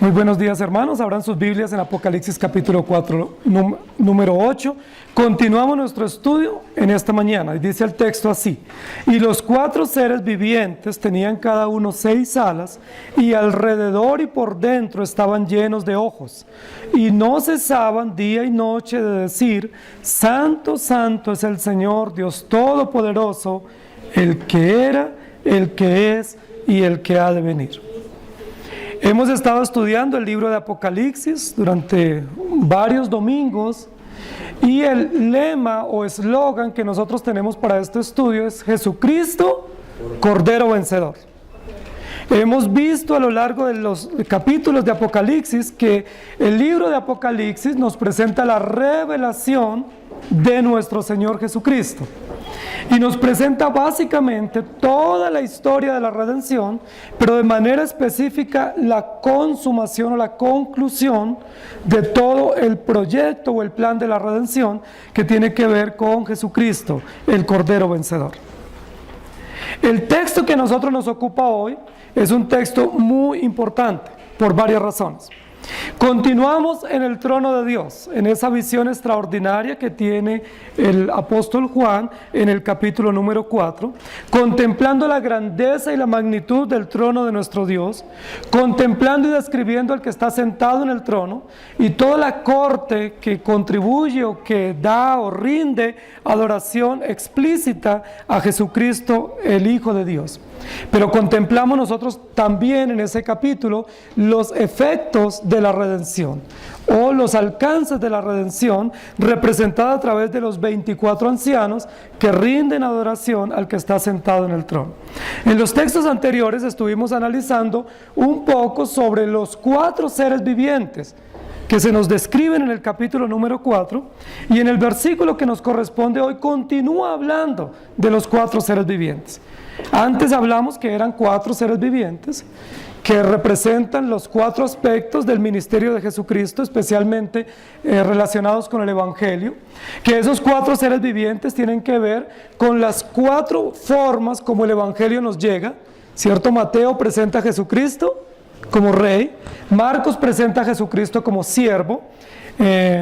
Muy buenos días, hermanos. Abran sus Biblias en Apocalipsis capítulo 4, número 8. Continuamos nuestro estudio en esta mañana. Y dice el texto así: y los 4 seres vivientes tenían cada uno 6 alas, y alrededor y por dentro estaban llenos de ojos. Y no cesaban día y noche de decir: Santo, santo es el Señor, Dios Todopoderoso, el que era, el que es y el que ha de venir. Hemos estado estudiando el libro de Apocalipsis durante varios domingos y el lema o eslogan que nosotros tenemos para este estudio es Jesucristo, Cordero Vencedor. Hemos visto a lo largo de los capítulos de Apocalipsis que el libro de Apocalipsis nos presenta la revelación de nuestro Señor Jesucristo. Y nos presenta básicamente toda la historia de la redención, pero de manera específica la consumación o la conclusión de todo el proyecto o el plan de la redención que tiene que ver con Jesucristo, el Cordero Vencedor. El texto que a nosotros nos ocupa hoy es un texto muy importante por varias razones. Continuamos en el trono de Dios, en esa visión extraordinaria que tiene el apóstol Juan en el capítulo número 4, contemplando la grandeza y la magnitud del trono de nuestro Dios, contemplando y describiendo al que está sentado en el trono y toda la corte que contribuye o que da o rinde adoración explícita a Jesucristo, el Hijo de Dios. Pero contemplamos nosotros también en ese capítulo los efectos de la redención o los alcances de la redención representada a través de los 24 ancianos que rinden adoración al que está sentado en el trono. En los textos anteriores estuvimos analizando un poco sobre los 4 seres vivientes que se nos describen en el capítulo número 4, y en el versículo que nos corresponde hoy continúa hablando de los 4 seres vivientes. Antes hablamos que eran 4 seres vivientes que representan los 4 aspectos del ministerio de Jesucristo, especialmente relacionados con el Evangelio, que esos 4 seres vivientes tienen que ver con las 4 formas como el Evangelio nos llega, ¿cierto? Mateo presenta a Jesucristo como rey, Marcos presenta a Jesucristo como siervo,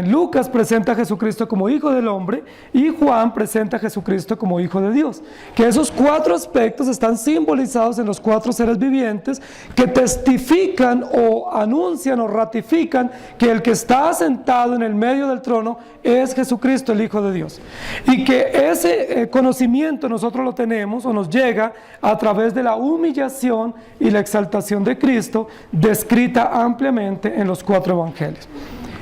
Lucas presenta a Jesucristo como Hijo del Hombre y Juan presenta a Jesucristo como Hijo de Dios. Que esos 4 aspectos están simbolizados en los 4 seres vivientes que testifican o anuncian o ratifican que el que está sentado en el medio del trono es Jesucristo, el Hijo de Dios. Y que ese conocimiento nosotros lo tenemos o nos llega a través de la humillación y la exaltación de Cristo, descrita ampliamente en los 4 evangelios.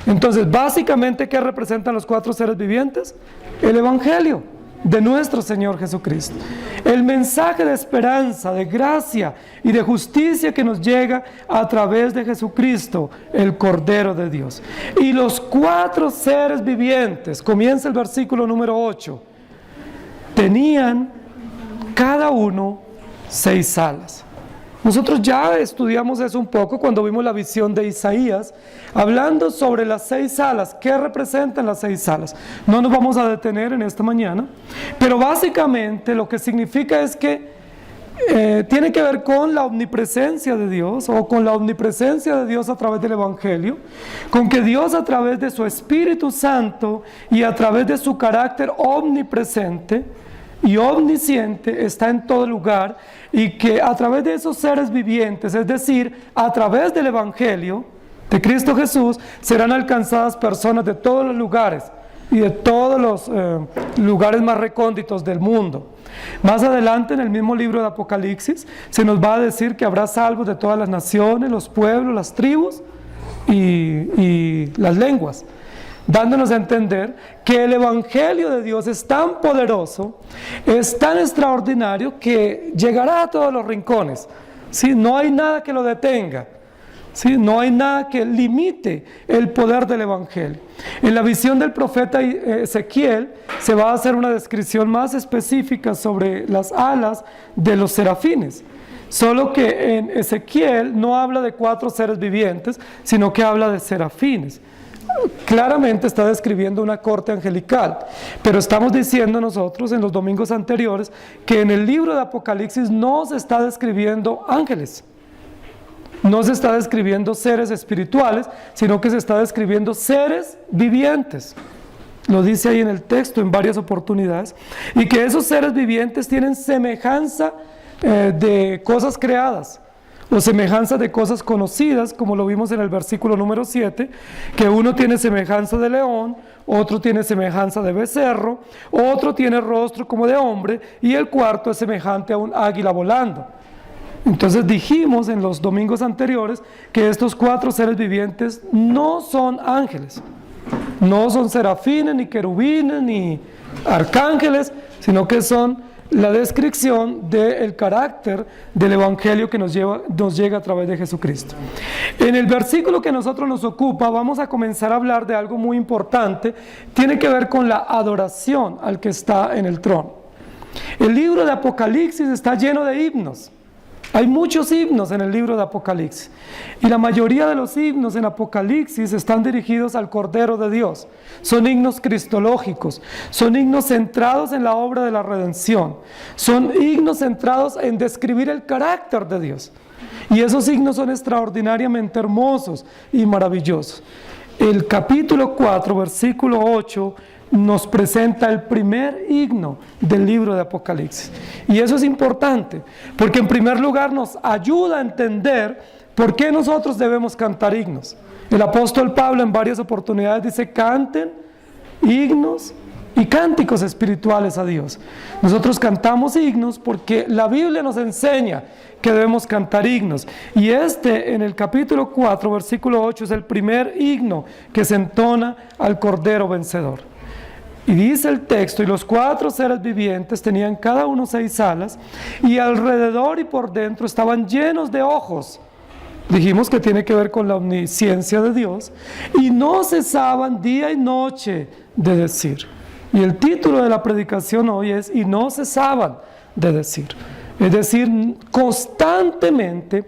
Entonces, básicamente, ¿qué representan los 4 seres vivientes? El Evangelio de nuestro Señor Jesucristo. El mensaje de esperanza, de gracia y de justicia que nos llega a través de Jesucristo, el Cordero de Dios. Y los 4 seres vivientes, comienza el versículo número 8, tenían cada uno 6 alas. Nosotros ya estudiamos eso un poco cuando vimos la visión de Isaías, hablando sobre las 6 alas. ¿Qué representan las 6 alas? No nos vamos a detener en esta mañana, pero básicamente lo que significa es que tiene que ver con la omnipresencia de Dios o con la omnipresencia de Dios a través del Evangelio, con que Dios a través de su Espíritu Santo y a través de su carácter omnipresente y omnisciente está en todo lugar, y que a través de esos seres vivientes, es decir, a través del Evangelio de Cristo Jesús, serán alcanzadas personas de todos los lugares y de todos los lugares más recónditos del mundo. Más adelante en el mismo libro de Apocalipsis se nos va a decir que habrá salvos de todas las naciones, los pueblos, las tribus y las lenguas, dándonos a entender que el Evangelio de Dios es tan poderoso, es tan extraordinario, que llegará a todos los rincones. ¿Sí? No hay nada que lo detenga. ¿Sí? No hay nada que limite el poder del Evangelio. En la visión del profeta Ezequiel se va a hacer una descripción más específica sobre las alas de los serafines. Solo que en Ezequiel no habla de 4 seres vivientes, sino que habla de serafines. Claramente está describiendo una corte angelical, pero estamos diciendo nosotros en los domingos anteriores que en el libro de Apocalipsis no se está describiendo ángeles. no se está describiendo seres espirituales, sino que se está describiendo seres vivientes. Lo dice ahí en el texto en varias oportunidades. Y que esos seres vivientes tienen semejanza de cosas creadas, o semejanza de cosas conocidas, como lo vimos en el versículo número 7, que uno tiene semejanza de león, otro tiene semejanza de becerro, otro tiene rostro como de hombre, y el cuarto es semejante a un águila volando. Entonces dijimos en los domingos anteriores que estos 4 seres vivientes no son ángeles, no son serafines, ni querubines, ni arcángeles, sino que son la descripción del carácter del Evangelio que nos llega a través de Jesucristo. En el versículo que a nosotros nos ocupa, vamos a comenzar a hablar de algo muy importante. Tiene que ver con la adoración al que está en el trono. El libro de Apocalipsis está lleno de himnos. Hay muchos himnos en el libro de Apocalipsis, y la mayoría de los himnos en Apocalipsis están dirigidos al Cordero de Dios. Son himnos cristológicos, son himnos centrados en la obra de la redención, son himnos centrados en describir el carácter de Dios, y esos himnos son extraordinariamente hermosos y maravillosos. El capítulo 4, versículo 8, nos presenta el primer himno del libro de Apocalipsis. Y eso es importante, porque en primer lugar nos ayuda a entender por qué nosotros debemos cantar himnos. El apóstol Pablo en varias oportunidades dice: canten himnos y cánticos espirituales a Dios. Nosotros cantamos himnos porque la Biblia nos enseña que debemos cantar himnos. Y en el capítulo 4, versículo 8, es el primer himno que se entona al Cordero vencedor. Y dice el texto: y los 4 seres vivientes tenían cada uno 6 alas, y alrededor y por dentro estaban llenos de ojos. Dijimos que tiene que ver con la omnisciencia de Dios, y no cesaban día y noche de decir. Y el título de la predicación hoy es: y no cesaban de decir. Es decir, constantemente,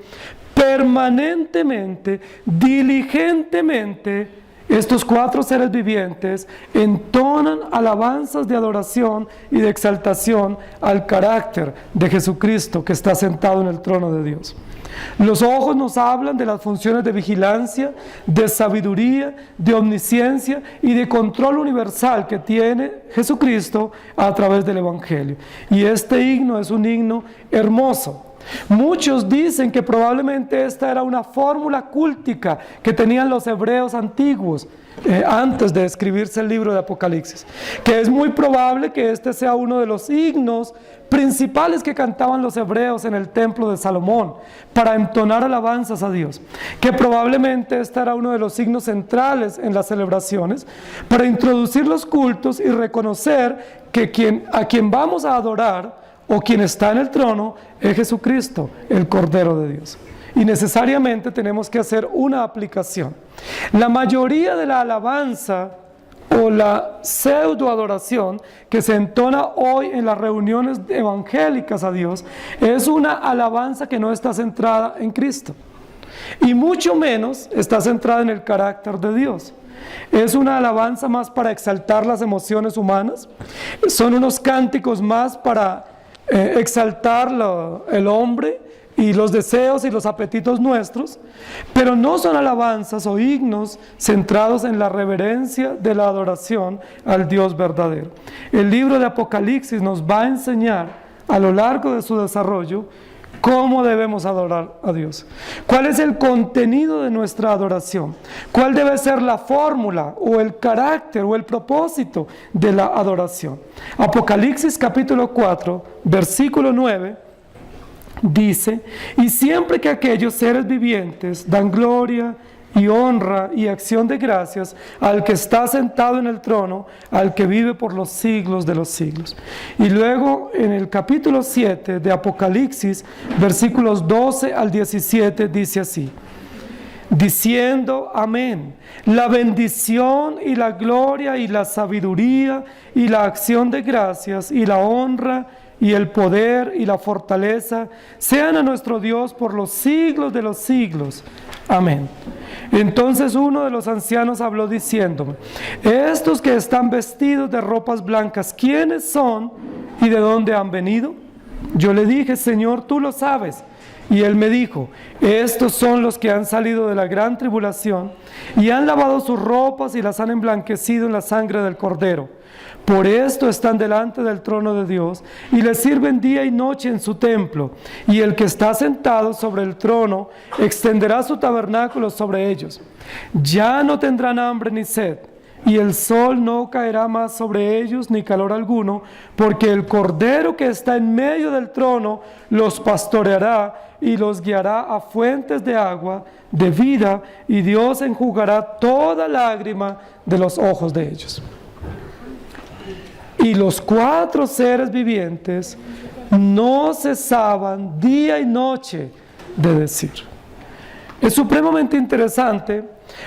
permanentemente, diligentemente, estos 4 seres vivientes entonan alabanzas de adoración y de exaltación al carácter de Jesucristo que está sentado en el trono de Dios. Los ojos nos hablan de las funciones de vigilancia, de sabiduría, de omnisciencia y de control universal que tiene Jesucristo a través del Evangelio. Y este himno es un himno hermoso. Muchos dicen que probablemente esta era una fórmula cúltica que tenían los hebreos antiguos antes de escribirse el libro de Apocalipsis, que es muy probable que este sea uno de los himnos principales que cantaban los hebreos en el templo de Salomón para entonar alabanzas a Dios, que probablemente este era uno de los signos centrales en las celebraciones para introducir los cultos y reconocer que a quien vamos a adorar o quien está en el trono es Jesucristo, el Cordero de Dios. Y necesariamente tenemos que hacer una aplicación. La mayoría de la alabanza o la pseudo-adoración que se entona hoy en las reuniones evangélicas a Dios es una alabanza que no está centrada en Cristo, y mucho menos está centrada en el carácter de Dios. Es una alabanza más para exaltar las emociones humanas, son unos cánticos más para exaltar el hombre y los deseos y los apetitos nuestros, pero no son alabanzas o himnos centrados en la reverencia de la adoración al Dios verdadero. El libro de Apocalipsis nos va a enseñar a lo largo de su desarrollo cómo debemos adorar a Dios, cuál es el contenido de nuestra adoración, cuál debe ser la fórmula o el carácter o el propósito de la adoración. Apocalipsis capítulo 4, versículo 9 dice: y siempre que aquellos seres vivientes dan gloria y honra y acción de gracias al que está sentado en el trono, al que vive por los siglos de los siglos. Y luego en el capítulo 7 de Apocalipsis, versículos 12 al 17, dice así: diciendo amén, la bendición y la gloria y la sabiduría y la acción de gracias y la honra y el poder y la fortaleza sean a nuestro Dios por los siglos de los siglos. Amén. Entonces uno de los ancianos habló diciéndome: estos que están vestidos de ropas blancas, ¿quiénes son y de dónde han venido? Yo le dije: Señor, tú lo sabes. Y él me dijo: estos son los que han salido de la gran tribulación y han lavado sus ropas y las han emblanquecido en la sangre del Cordero. Por esto están delante del trono de Dios y le sirven día y noche en su templo. Y el que está sentado sobre el trono extenderá su tabernáculo sobre ellos. Ya no tendrán hambre ni sed, y el sol no caerá más sobre ellos ni calor alguno, porque el Cordero que está en medio del trono los pastoreará y los guiará a fuentes de agua de vida, y Dios enjugará toda lágrima de los ojos de ellos. Y los 4 seres vivientes no cesaban día y noche de decir. Es supremamente interesante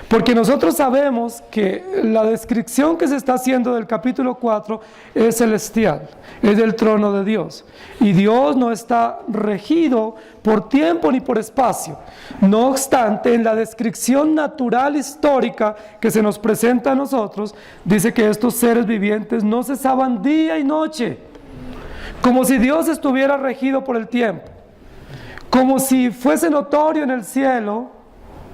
porque nosotros sabemos que la descripción que se está haciendo del capítulo 4 es celestial, es del trono de Dios. Y Dios no está regido por tiempo ni por espacio. No obstante, en la descripción natural histórica que se nos presenta a nosotros, dice que estos seres vivientes no cesaban día y noche, como si Dios estuviera regido por el tiempo, como si fuese notorio en el cielo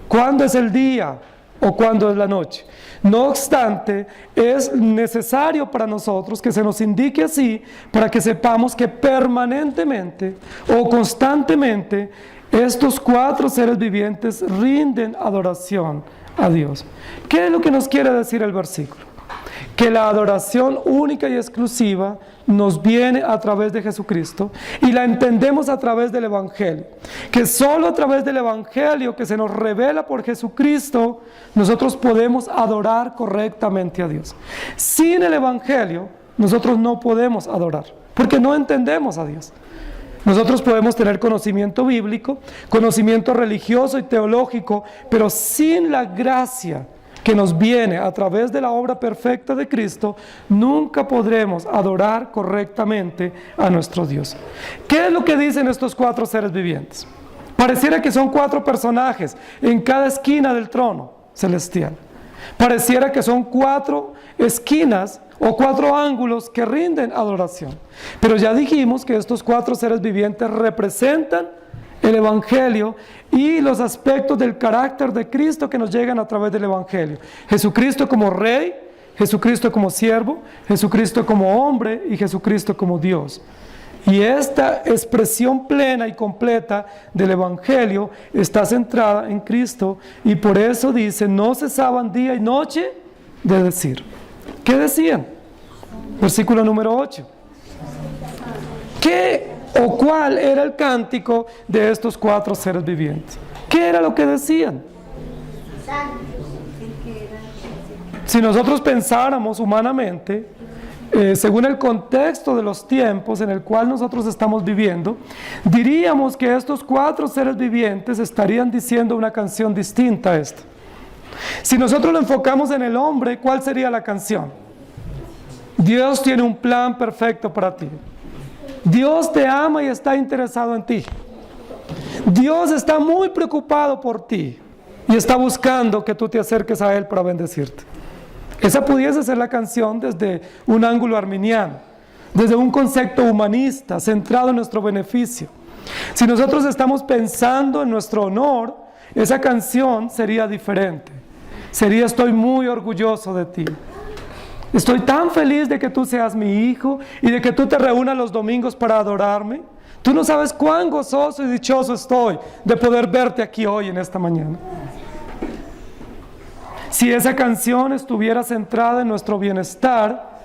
cuándo es el día o cuándo es la noche. No obstante, es necesario para nosotros que se nos indique así, para que sepamos que permanentemente o constantemente estos 4 seres vivientes rinden adoración a Dios. ¿Qué es lo que nos quiere decir el versículo? Que la adoración única y exclusiva nos viene a través de Jesucristo y la entendemos a través del Evangelio. Que solo a través del Evangelio que se nos revela por Jesucristo, nosotros podemos adorar correctamente a Dios. Sin el Evangelio, nosotros no podemos adorar, porque no entendemos a Dios. Nosotros podemos tener conocimiento bíblico, conocimiento religioso y teológico, pero sin la gracia que nos viene a través de la obra perfecta de Cristo, nunca podremos adorar correctamente a nuestro Dios. ¿Qué es lo que dicen estos 4 seres vivientes? Pareciera que son 4 personajes en cada esquina del trono celestial. Pareciera que son 4 esquinas o 4 ángulos que rinden adoración. Pero ya dijimos que estos 4 seres vivientes representan el Evangelio y los aspectos del carácter de Cristo que nos llegan a través del Evangelio. Jesucristo como Rey, Jesucristo como siervo, Jesucristo como hombre y Jesucristo como Dios. Y esta expresión plena y completa del Evangelio está centrada en Cristo, y por eso dice: no cesaban día y noche de decir. ¿Qué decían? Versículo número 8. ¿Qué o cuál era el cántico de estos 4 seres vivientes? ¿Qué era lo que decían? Si nosotros pensáramos humanamente, según el contexto de los tiempos en el cual nosotros estamos viviendo, diríamos que estos 4 seres vivientes estarían diciendo una canción distinta a esta. Si nosotros lo enfocamos en el hombre, ¿cuál sería la canción? Dios tiene un plan perfecto para ti. Dios te ama y está interesado en ti. Dios está muy preocupado por ti y está buscando que tú te acerques a Él para bendecirte. Esa pudiese ser la canción desde un ángulo arminiano, desde un concepto humanista centrado en nuestro beneficio. Si nosotros estamos pensando en nuestro honor, esa canción sería diferente. Sería: estoy muy orgulloso de ti. Estoy tan feliz de que tú seas mi hijo y de que tú te reúnas los domingos para adorarme. Tú no sabes cuán gozoso y dichoso estoy de poder verte aquí hoy en esta mañana. Si esa canción estuviera centrada en nuestro bienestar,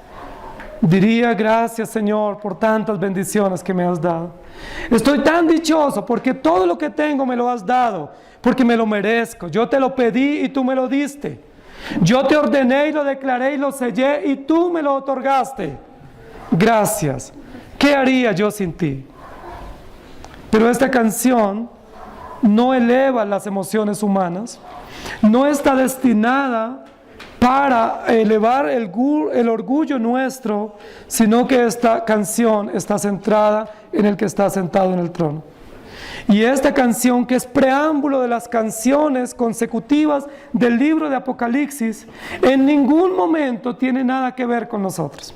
diría: gracias, Señor, por tantas bendiciones que me has dado. Estoy tan dichoso porque todo lo que tengo me lo has dado, porque me lo merezco. Yo te lo pedí y tú me lo diste. Yo te ordené y lo declaré y lo sellé y tú me lo otorgaste. Gracias. ¿Qué haría yo sin ti? Pero esta canción no eleva las emociones humanas, no está destinada para elevar el orgullo nuestro, sino que esta canción está centrada en el que está sentado en el trono. Y esta canción, que es preámbulo de las canciones consecutivas del libro de Apocalipsis, en ningún momento tiene nada que ver con nosotros.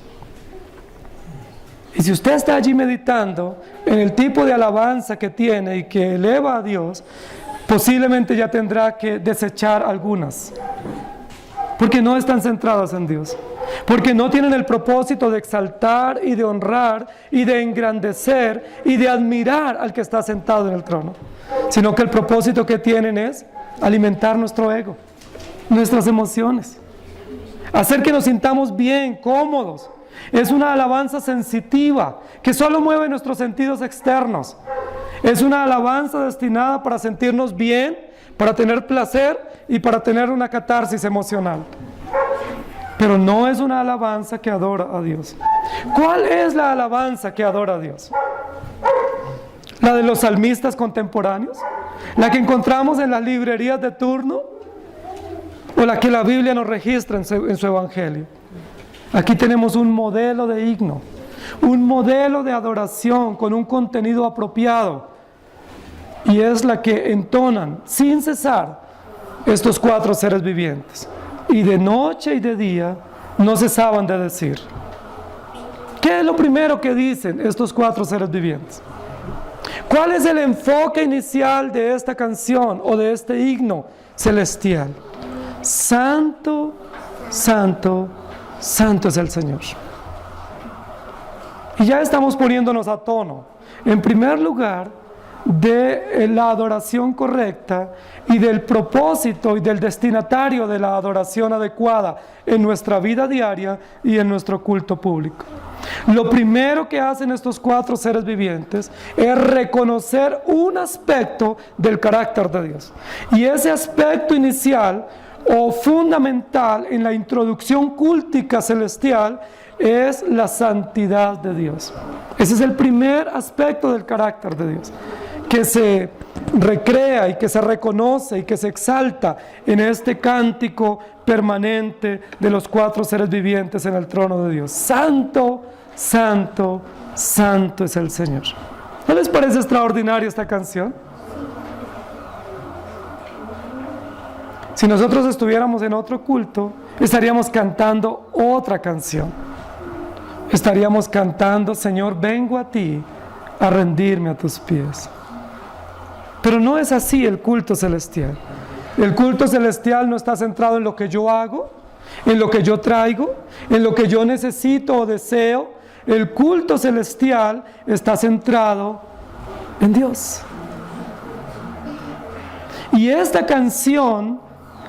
Y si usted está allí meditando en el tipo de alabanza que tiene y que eleva a Dios, posiblemente ya tendrá que desechar algunas, porque no están centradas en Dios, porque no tienen el propósito de exaltar y de honrar y de engrandecer y de admirar al que está sentado en el trono, sino que el propósito que tienen es alimentar nuestro ego, nuestras emociones, hacer que nos sintamos bien, cómodos. Es una alabanza sensitiva que solo mueve nuestros sentidos externos. Es una alabanza destinada para sentirnos bien, para tener placer y para tener una catarsis emocional. Pero no es una alabanza que adora a Dios. ¿Cuál es la alabanza que adora a Dios? ¿La de los salmistas contemporáneos? ¿La que encontramos en las librerías de turno? ¿O la que la Biblia nos registra en su Evangelio? Aquí tenemos un modelo de himno, un modelo de adoración con un contenido apropiado. Y es la que entonan sin cesar estos 4 seres vivientes. Y de noche y de día no cesaban de decir. ¿Qué es lo primero que dicen estos 4 seres vivientes? ¿Cuál es el enfoque inicial de esta canción o de este himno celestial? Santo, santo, santo es el Señor. Y ya estamos poniéndonos a tono. En primer lugar, de la adoración correcta y del propósito y del destinatario de la adoración adecuada en nuestra vida diaria y en nuestro culto público. Lo primero que hacen estos 4 seres vivientes es reconocer un aspecto del carácter de Dios. Y ese aspecto inicial o fundamental en la introducción cúltica celestial es la santidad de Dios. Ese es el primer aspecto del carácter de Dios, que se recrea y que se reconoce y que se exalta en este cántico permanente de los 4 seres vivientes en el trono de Dios. Santo, santo, santo es el Señor. ¿No les parece extraordinaria esta canción? Si nosotros estuviéramos en otro culto, estaríamos cantando otra canción. Estaríamos cantando, Señor, vengo a ti a rendirme a tus pies. Pero no es así el culto celestial. El culto celestial no está centrado en lo que yo hago, en lo que yo traigo, en lo que yo necesito o deseo. El culto celestial está centrado en Dios. Y esta canción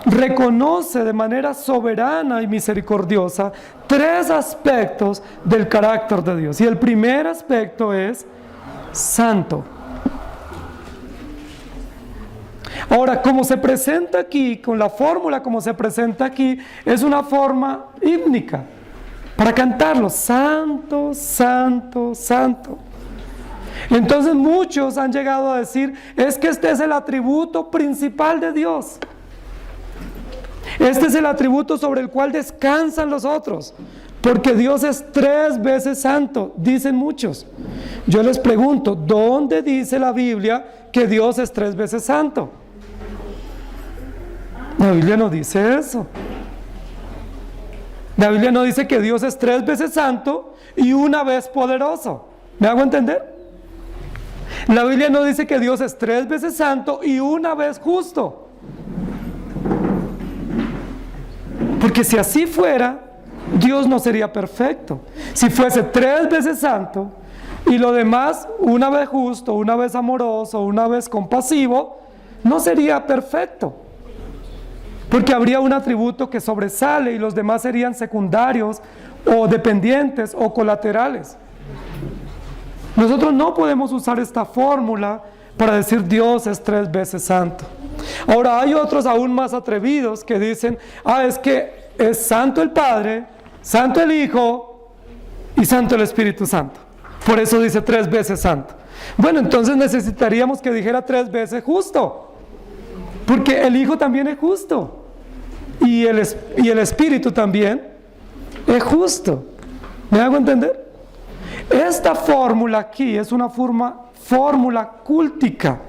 reconoce de manera soberana y misericordiosa 3 aspectos del carácter de Dios. Y el primer aspecto es santo. Ahora, como se presenta aquí, con la fórmula como se presenta aquí, es una forma hímnica para cantarlo, santo, santo, santo. Entonces muchos han llegado a decir, es que este es el atributo principal de Dios. Este es el atributo sobre el cual descansan los otros, porque Dios es 3 veces santo, dicen muchos. Yo les pregunto, ¿dónde dice la Biblia que Dios es 3 veces santo? La Biblia no dice eso. La Biblia no dice que Dios es 3 veces santo y 1 vez poderoso. ¿Me hago entender? La Biblia no dice que Dios es 3 veces santo y 1 vez justo. Porque si así fuera, Dios no sería perfecto. Si fuese 3 veces santo y lo demás 1 vez justo, 1 vez amoroso, 1 vez compasivo, no sería perfecto. Porque habría un atributo que sobresale y los demás serían secundarios o dependientes o colaterales. Nosotros no podemos usar esta fórmula para decir Dios es 3 veces santo. Ahora hay otros aún más atrevidos que dicen, es que es santo el Padre, santo el Hijo y santo el Espíritu Santo. Por eso dice 3 veces santo. Bueno, entonces necesitaríamos que dijera 3 veces justo, porque el Hijo también es justo y el Espíritu también es justo. ¿Me hago entender? Esta fórmula aquí es una fórmula cúltica.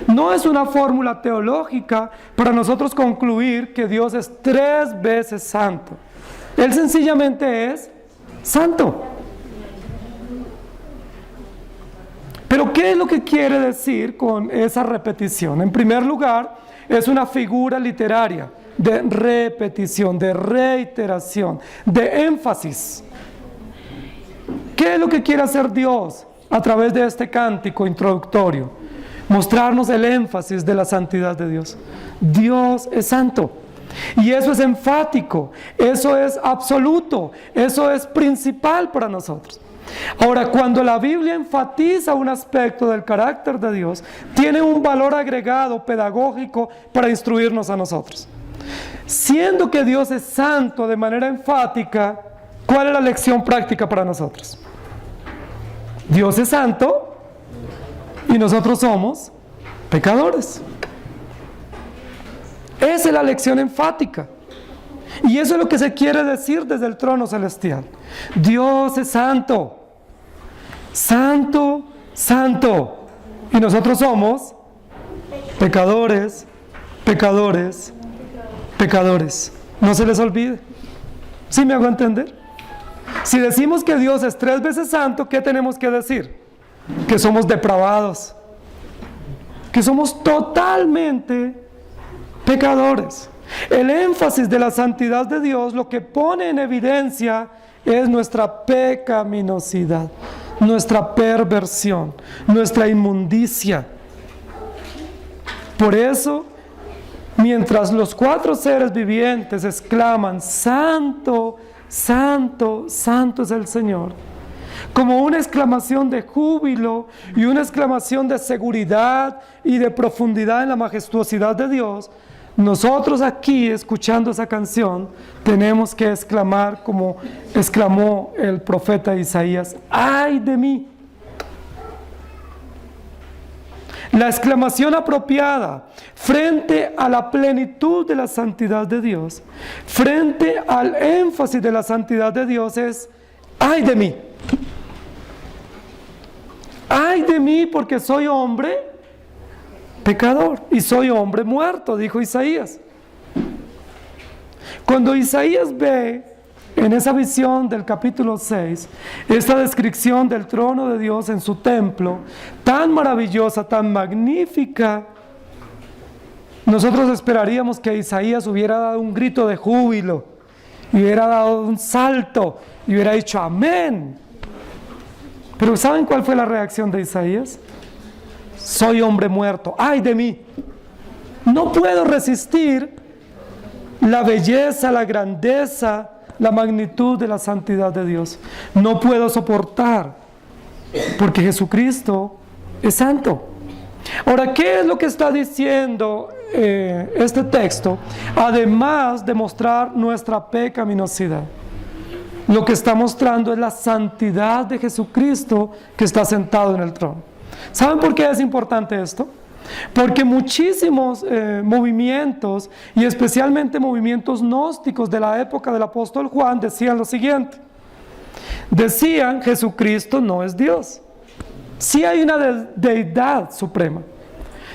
No es una fórmula teológica para nosotros concluir que Dios es 3 veces santo. Él sencillamente es santo. Pero ¿qué es lo que quiere decir con esa repetición? En primer lugar, es una figura literaria de repetición, de reiteración, de énfasis. ¿Qué es lo que quiere hacer Dios a través de este cántico introductorio? Mostrarnos el énfasis de la santidad de Dios. Dios es santo. Y eso es enfático, eso es absoluto, eso es principal para nosotros. Ahora, cuando la Biblia enfatiza un aspecto del carácter de Dios, tiene un valor agregado pedagógico para instruirnos a nosotros. Siendo que Dios es santo de manera enfática, ¿cuál es la lección práctica para nosotros? Dios es santo y nosotros somos pecadores. Esa es la lección enfática. Y eso es lo que se quiere decir desde el trono celestial. Dios es santo. Santo, santo. Y nosotros somos pecadores, pecadores, pecadores. No se les olvide. ¿Sí me hago entender? Si decimos que Dios es 3 veces santo, ¿qué tenemos que decir? Que somos depravados. Que somos totalmente pecadores. El énfasis de la santidad de Dios lo que pone en evidencia es nuestra pecaminosidad, nuestra perversión, nuestra inmundicia. Por eso, mientras los 4 seres vivientes exclaman, santo, santo, santo es el Señor, como una exclamación de júbilo y una exclamación de seguridad y de profundidad en la majestuosidad de Dios, nosotros aquí, escuchando esa canción, tenemos que exclamar como exclamó el profeta Isaías, ¡ay de mí! La exclamación apropiada frente a la plenitud de la santidad de Dios, frente al énfasis de la santidad de Dios es, ¡ay de mí! ¡Ay de mí porque soy hombre pecador y soy hombre muerto! Dijo Isaías. Cuando Isaías ve en esa visión del capítulo 6, esta descripción del trono de Dios en su templo, tan maravillosa, tan magnífica, nosotros esperaríamos que Isaías hubiera dado un grito de júbilo, y hubiera dado un salto, y hubiera dicho amén. Pero ¿saben cuál fue la reacción de Isaías? Soy hombre muerto, ¡ay de mí! No puedo resistir la belleza, la grandeza, la magnitud de la santidad de Dios. No puedo soportar, porque Jesucristo es santo. Ahora, ¿qué es lo que está diciendo este texto? Además de mostrar nuestra pecaminosidad, lo que está mostrando es la santidad de Jesucristo que está sentado en el trono. ¿Saben por qué es importante esto? Porque muchísimos movimientos, y especialmente movimientos gnósticos de la época del apóstol Juan, decían lo siguiente. Decían, Jesucristo no es Dios. Sí hay una deidad suprema.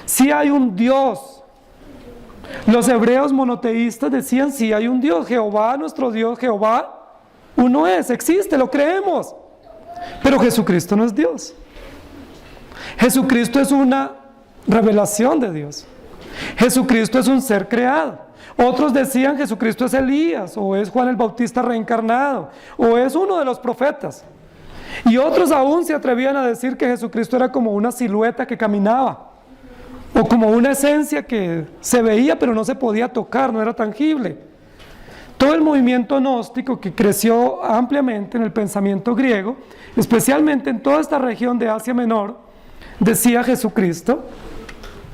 Sí hay un Dios. Los hebreos monoteístas decían, sí hay un Dios. Jehová, nuestro Dios, Jehová, uno es, existe, lo creemos. Pero Jesucristo no es Dios. Jesucristo es una revelación de Dios. Jesucristo es un ser creado. Otros decían Jesucristo es Elías, o es Juan el Bautista reencarnado, o es uno de los profetas. Y otros aún se atrevían a decir que Jesucristo era como una silueta que caminaba, o como una esencia que se veía pero no se podía tocar, no era tangible. Todo el movimiento gnóstico que creció ampliamente en el pensamiento griego, especialmente en toda esta región de Asia Menor, decía Jesucristo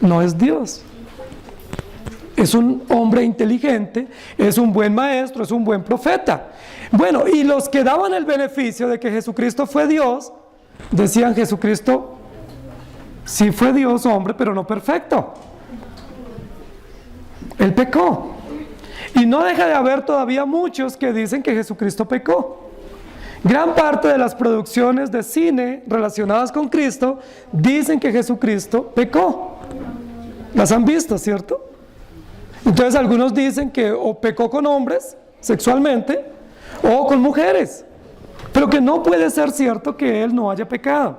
no es Dios. Es un hombre inteligente, es un buen maestro, es un buen profeta. Bueno, y los que daban el beneficio de que Jesucristo fue Dios, decían Jesucristo sí fue Dios, hombre, pero no perfecto. Él pecó. Y no deja de haber todavía muchos que dicen que Jesucristo pecó. Gran parte de las producciones de cine relacionadas con Cristo dicen que Jesucristo pecó. Las han visto, ¿cierto? Entonces algunos dicen que o pecó con hombres sexualmente o con mujeres, pero que no puede ser cierto que él no haya pecado.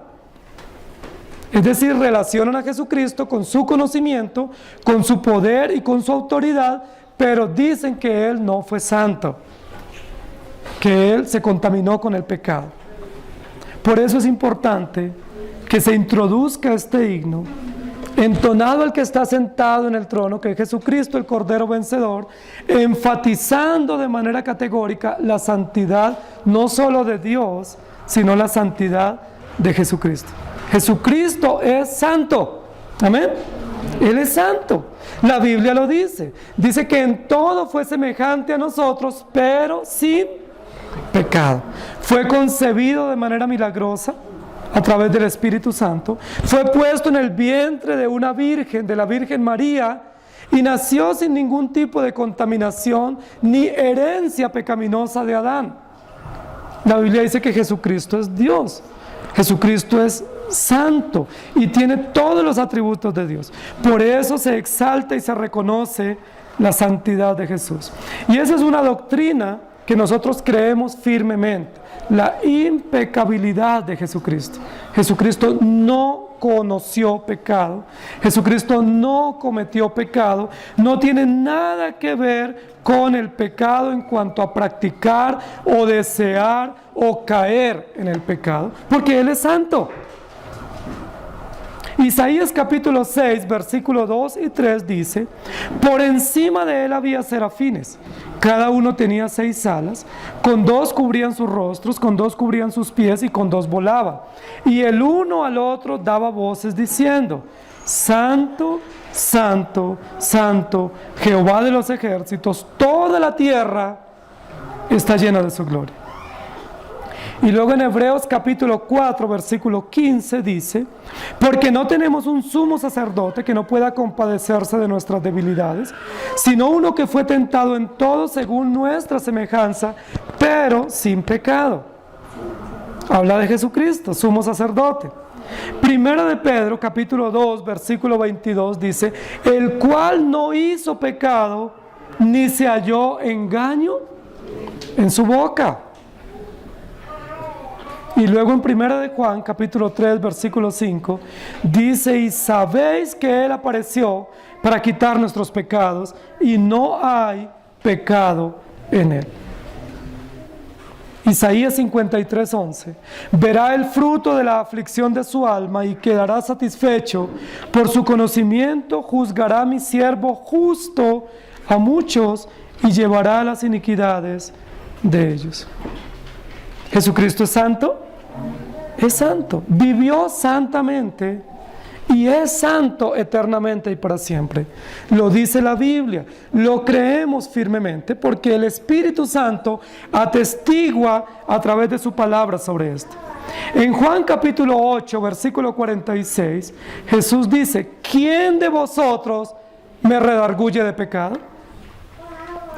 Es decir, relacionan a Jesucristo con su conocimiento, con su poder y con su autoridad, pero dicen que Él no fue santo, que Él se contaminó con el pecado. Por eso es importante que se introduzca este himno, entonado al que está sentado en el trono, que es Jesucristo, el Cordero Vencedor, enfatizando de manera categórica la santidad no solo de Dios, sino la santidad de Jesucristo. Jesucristo es santo. Amén. Él es santo. La Biblia lo dice. Dice que en todo fue semejante a nosotros, pero sin pecado. Fue concebido de manera milagrosa a través del Espíritu Santo. Fue puesto en el vientre de una virgen, de la Virgen María, y nació sin ningún tipo de contaminación ni herencia pecaminosa de Adán. La Biblia dice que Jesucristo es Dios. Jesucristo es santo y tiene todos los atributos de Dios. Por eso se exalta y se reconoce la santidad de Jesús. Y esa es una doctrina que nosotros creemos firmemente, la impecabilidad de Jesucristo. Jesucristo no conoció pecado, Jesucristo no cometió pecado, no tiene nada que ver con el pecado en cuanto a practicar o desear o caer en el pecado, porque Él es santo. Isaías capítulo 6, versículos 2 y 3 dice: por encima de él había serafines, cada uno tenía 6 alas, con 2 cubrían sus rostros, con 2 cubrían sus pies y con 2 volaba. Y el uno al otro daba voces diciendo: Santo, Santo, Santo, Jehová de los ejércitos, toda la tierra está llena de su gloria. Y luego en Hebreos capítulo 4, versículo 15 dice: porque no tenemos un sumo sacerdote que no pueda compadecerse de nuestras debilidades, sino uno que fue tentado en todo según nuestra semejanza, pero sin pecado. Habla de Jesucristo, sumo sacerdote. Primera de Pedro capítulo 2, versículo 22 dice: el cual no hizo pecado, ni se halló engaño en su boca. Y luego en Primera de Juan, capítulo 3, versículo 5, dice: y sabéis que Él apareció para quitar nuestros pecados, y no hay pecado en Él. Isaías 53, 11, verá el fruto de la aflicción de su alma y quedará satisfecho. Por su conocimiento juzgará a mi siervo justo a muchos y llevará las iniquidades de ellos. ¿Jesucristo es santo? Es santo, vivió santamente y es santo eternamente y para siempre. Lo dice la Biblia, lo creemos firmemente porque el Espíritu Santo atestigua a través de su palabra sobre esto. En Juan capítulo 8, versículo 46, Jesús dice: ¿quién de vosotros me redarguye de pecado?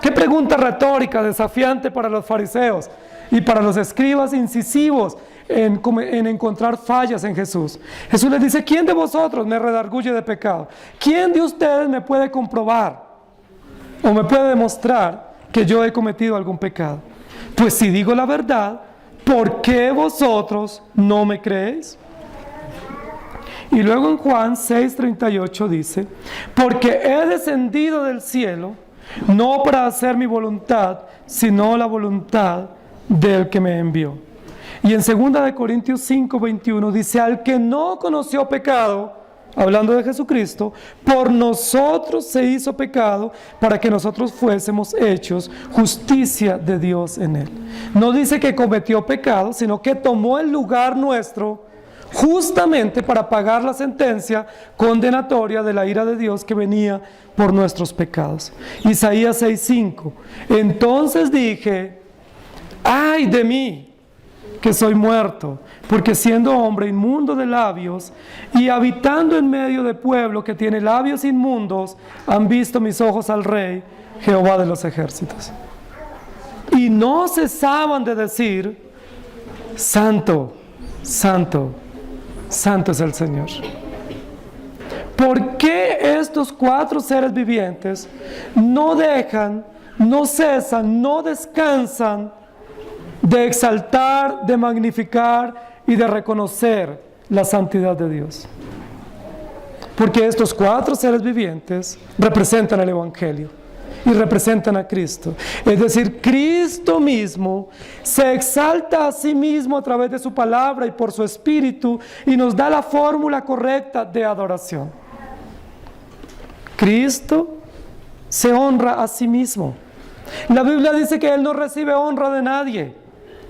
Qué pregunta retórica, desafiante para los fariseos y para los escribas incisivos en encontrar fallas en Jesús. Jesús les dice: ¿quién de vosotros me redarguye de pecado? ¿Quién de ustedes me puede comprobar o me puede demostrar que yo he cometido algún pecado? Pues si digo la verdad, ¿por qué vosotros no me creéis? Y luego en Juan 6:38 dice: porque he descendido del cielo no para hacer mi voluntad, sino la voluntad del que me envió. Y en 2 Corintios 5:21 dice: al que no conoció pecado, hablando de Jesucristo, por nosotros se hizo pecado para que nosotros fuésemos hechos justicia de Dios en él. No dice que cometió pecado, sino que tomó el lugar nuestro justamente para pagar la sentencia condenatoria de la ira de Dios que venía por nuestros pecados. Isaías 6:5: entonces dije: ay de mí, que soy muerto, porque siendo hombre inmundo de labios y habitando en medio de pueblo que tiene labios inmundos, han visto mis ojos al Rey, Jehová de los ejércitos. Y no cesaban de decir: Santo, Santo, Santo es el Señor. ¿Por qué estos 4 seres vivientes no dejan, no cesan, no descansan de exaltar, de magnificar y de reconocer la santidad de Dios. Porque estos 4 seres vivientes representan el Evangelio y representan a Cristo. Es decir, Cristo mismo se exalta a sí mismo a través de su palabra y por su Espíritu y nos da la fórmula correcta de adoración. Cristo se honra a sí mismo. La Biblia dice que Él no recibe honra de nadie,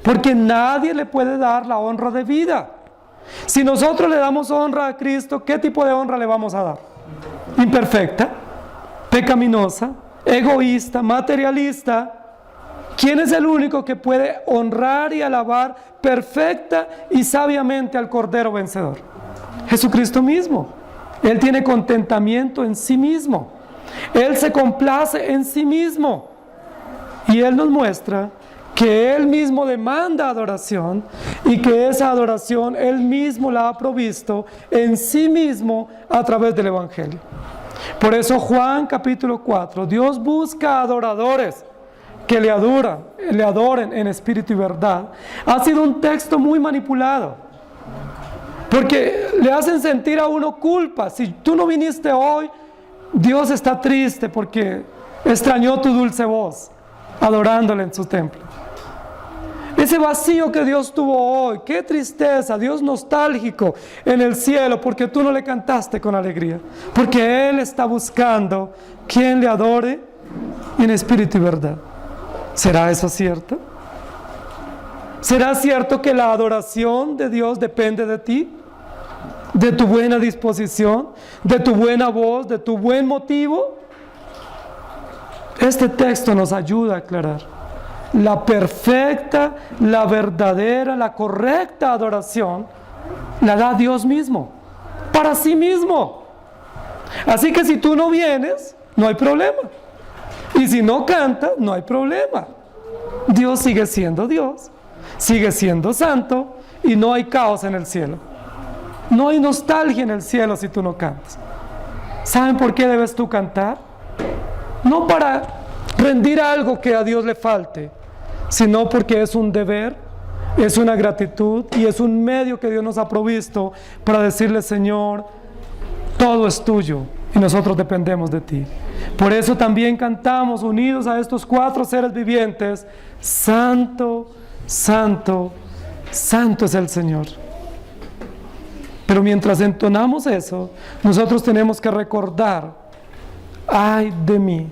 porque nadie le puede dar la honra de vida. Si nosotros le damos honra a Cristo, ¿qué tipo de honra le vamos a dar? Imperfecta, pecaminosa, egoísta, materialista. ¿Quién es el único que puede honrar y alabar perfecta y sabiamente al Cordero vencedor? Jesucristo mismo. Él tiene contentamiento en sí mismo. Él se complace en sí mismo. Y Él nos muestra que Él mismo demanda adoración y que esa adoración Él mismo la ha provisto en sí mismo a través del Evangelio. Por eso Juan capítulo 4, Dios busca adoradores que le adoren en espíritu y verdad. Ha sido un texto muy manipulado, porque le hacen sentir a uno culpa. Si tú no viniste hoy, Dios está triste porque extrañó tu dulce voz, adorándole en su templo. Ese vacío que Dios tuvo hoy, qué tristeza, Dios nostálgico en el cielo porque tú no le cantaste con alegría. Porque Él está buscando quien le adore en espíritu y verdad. ¿Será eso cierto? ¿Será cierto que la adoración de Dios depende de ti? ¿De tu buena disposición? ¿De tu buena voz? ¿De tu buen motivo? Este texto nos ayuda a aclarar. La perfecta, la verdadera, la correcta adoración la da Dios mismo, para sí mismo. Así que si tú no vienes, no hay problema. Y si no cantas, no hay problema. Dios sigue siendo Dios, sigue siendo santo y no hay caos en el cielo. No hay nostalgia en el cielo si tú no cantas. ¿Saben por qué debes tú cantar? No para rendir algo que a Dios le falte, sino porque es un deber, es una gratitud y es un medio que Dios nos ha provisto para decirle: Señor, todo es tuyo y nosotros dependemos de ti. Por eso también cantamos unidos a estos 4 seres vivientes: Santo, Santo, Santo es el Señor. Pero mientras entonamos eso, nosotros tenemos que recordar: ay de mí.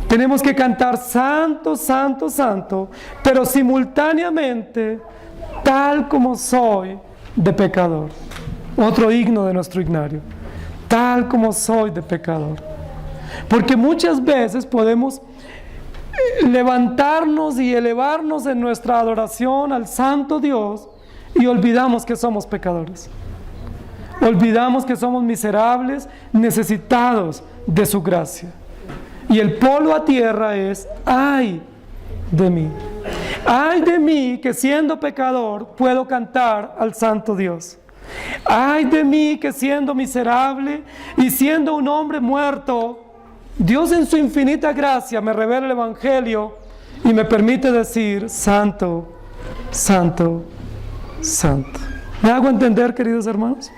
Tenemos que cantar santo, santo, santo, pero simultáneamente, tal como soy de pecador. Otro himno de nuestro himnario: tal como soy de pecador. Porque muchas veces podemos levantarnos y elevarnos en nuestra adoración al santo Dios y olvidamos que somos pecadores. Olvidamos que somos miserables, necesitados de su gracia. Y el polo a tierra es: ay de mí. Ay de mí que siendo pecador puedo cantar al santo Dios. Ay de mí que siendo miserable y siendo un hombre muerto, Dios en su infinita gracia me revela el Evangelio y me permite decir: santo, santo, santo. ¿Me hago entender, queridos hermanos?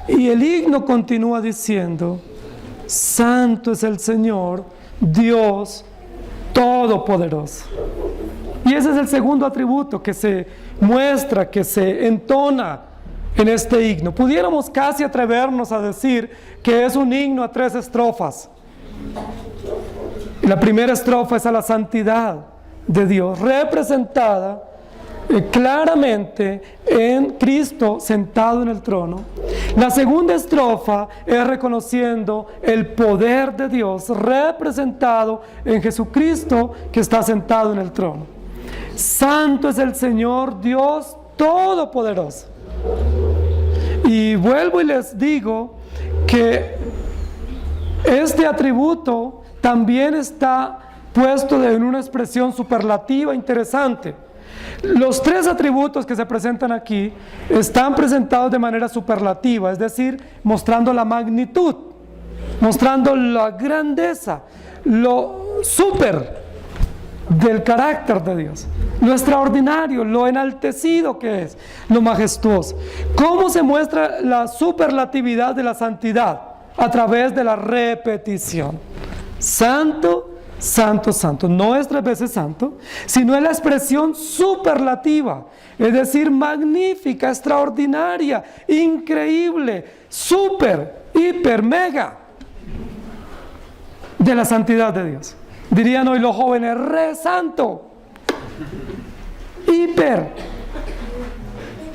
Y el himno continúa diciendo: santo es el Señor, Dios Todopoderoso. Y ese es el segundo atributo que se muestra, que se entona en este himno. Pudiéramos casi atrevernos a decir que es un himno a 3 estrofas. Y la primera estrofa es a la santidad de Dios, representada claramente en Cristo sentado en el trono. La segunda estrofa es reconociendo el poder de Dios representado en Jesucristo que está sentado en el trono. Santo es el Señor Dios Todopoderoso. Y vuelvo y les digo que este atributo también está puesto en una expresión superlativa interesante. Los 3 atributos que se presentan aquí están presentados de manera superlativa, es decir, mostrando la magnitud, mostrando la grandeza, lo super. del carácter de Dios, lo extraordinario, lo enaltecido que es, lo majestuoso. ¿Cómo se muestra la superlatividad de la santidad? A través de la repetición. Santo, santo, santo. No es 3 veces santo, sino es la expresión superlativa, es decir, magnífica, extraordinaria, increíble, super, hiper, mega de la santidad de Dios. Dirían hoy los jóvenes, re santo, hiper.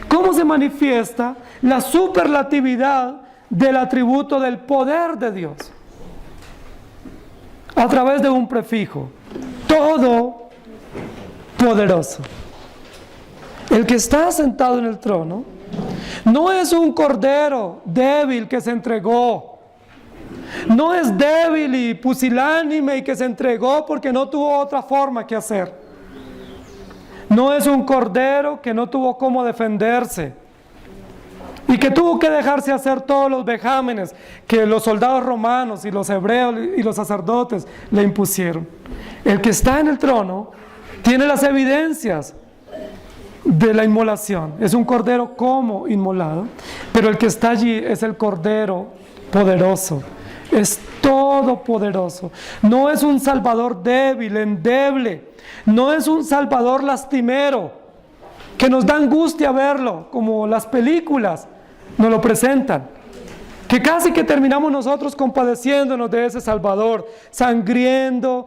¿Cómo se manifiesta la superlatividad del atributo del poder de Dios? A través de un prefijo, todopoderoso. El que está sentado en el trono no es un cordero débil que se entregó. No es débil y pusilánime y que se entregó porque no tuvo otra forma que hacer. No es un cordero que no tuvo cómo defenderse y que tuvo que dejarse hacer todos los vejámenes que los soldados romanos y los hebreos y los sacerdotes le impusieron. El que está en el trono tiene las evidencias de la inmolación. Es un cordero como inmolado, pero el que está allí es el cordero poderoso. Es todopoderoso. No es un salvador débil, endeble. No es un salvador lastimero que nos da angustia verlo, como las películas nos lo presentan, que casi que terminamos nosotros compadeciéndonos de ese salvador, sangriento,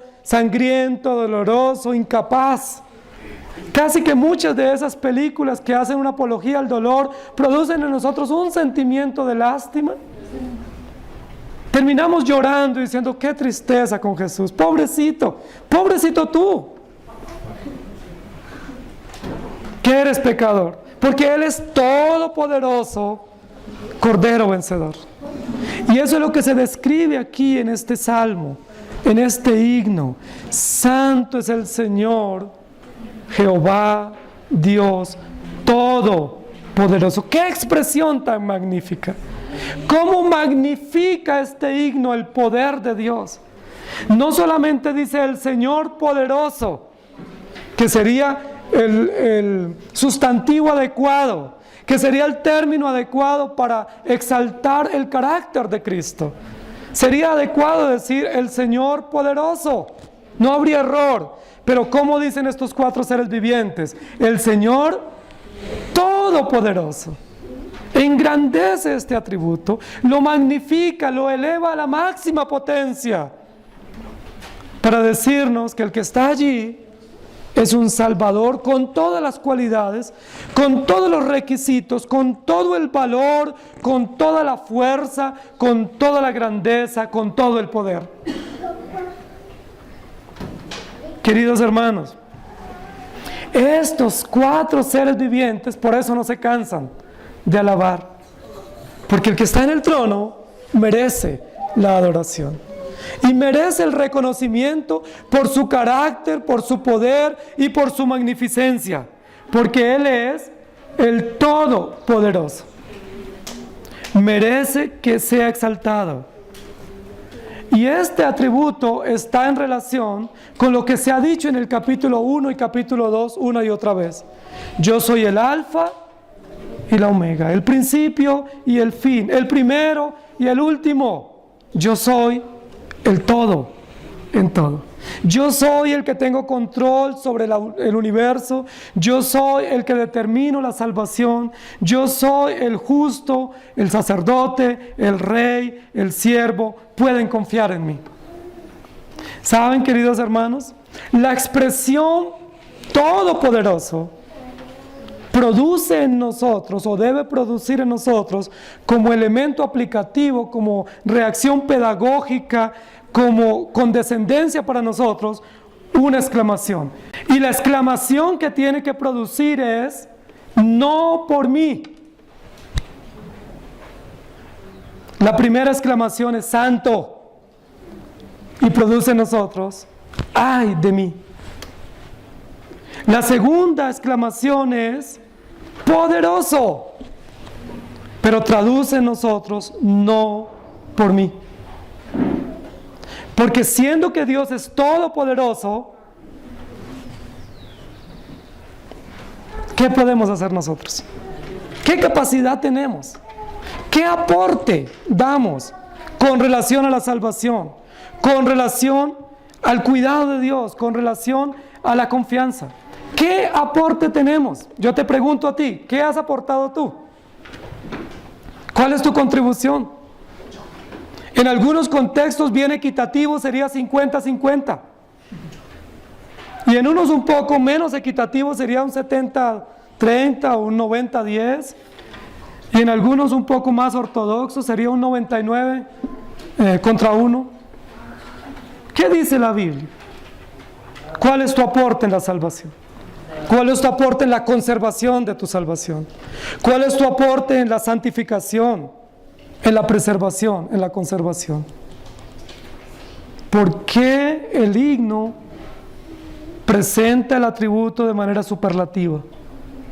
doloroso, incapaz. Casi que muchas de esas películas que hacen una apología al dolor producen en nosotros un sentimiento de lástima. Terminamos llorando y diciendo, qué tristeza con Jesús, pobrecito, pobrecito tú, que eres pecador, porque Él es todopoderoso, Cordero vencedor. Y eso es lo que se describe aquí en este salmo, en este himno. Santo es el Señor, Jehová, Dios, todopoderoso. ¡Qué expresión tan magnífica! ¿Cómo magnifica este himno el poder de Dios? No solamente dice el Señor poderoso, que sería el sustantivo adecuado, que sería el término adecuado para exaltar el carácter de Cristo. Sería adecuado decir el Señor poderoso, no habría error. Pero ¿cómo dicen estos 4 seres vivientes? El Señor todopoderoso. Engrandece este atributo, lo magnifica, lo eleva a la máxima potencia, para decirnos que el que está allí es un Salvador con todas las cualidades, con todos los requisitos, con todo el valor, con toda la fuerza, con toda la grandeza, con todo el poder. Queridos hermanos, estos 4 seres vivientes por eso no se cansan de alabar, porque el que está en el trono merece la adoración y merece el reconocimiento por su carácter, por su poder y por su magnificencia, porque Él es el Todopoderoso. Merece que sea exaltado. Y este atributo está en relación con lo que se ha dicho en el capítulo 1 y capítulo 2 una y otra vez. Yo soy el Alfa y la Omega, el principio y el fin, el primero y el último. Yo soy el todo en todo. Yo soy el que tengo control sobre el universo. Yo soy el que determino la salvación. Yo soy el justo, el sacerdote, el rey, el siervo. Pueden confiar en mí. ¿Saben, queridos hermanos? La expresión todopoderoso produce en nosotros, o debe producir en nosotros, como elemento aplicativo, como reacción pedagógica, como condescendencia para nosotros, una exclamación. Y la exclamación que tiene que producir es, no por mí. La primera exclamación es santo, y produce en nosotros, ay de mí. La segunda exclamación es poderoso, pero traduce en nosotros no por mí. Porque siendo que Dios es todopoderoso, ¿qué podemos hacer nosotros? ¿Qué capacidad tenemos? ¿Qué aporte damos con relación a la salvación? Con relación al cuidado de Dios, con relación a la confianza. ¿Qué aporte tenemos? Yo te pregunto a ti, ¿qué has aportado tú? ¿Cuál es tu contribución? En algunos contextos bien equitativos sería 50-50. Y en unos un poco menos equitativos sería un 70-30 o un 90-10. Y en algunos un poco más ortodoxos sería un 99 contra 1. ¿Qué dice la Biblia? ¿Cuál es tu aporte en la salvación? ¿Cuál es tu aporte en la conservación de tu salvación? ¿Cuál es tu aporte en la santificación, en la preservación, en la conservación? ¿Por qué el himno presenta el atributo de manera superlativa?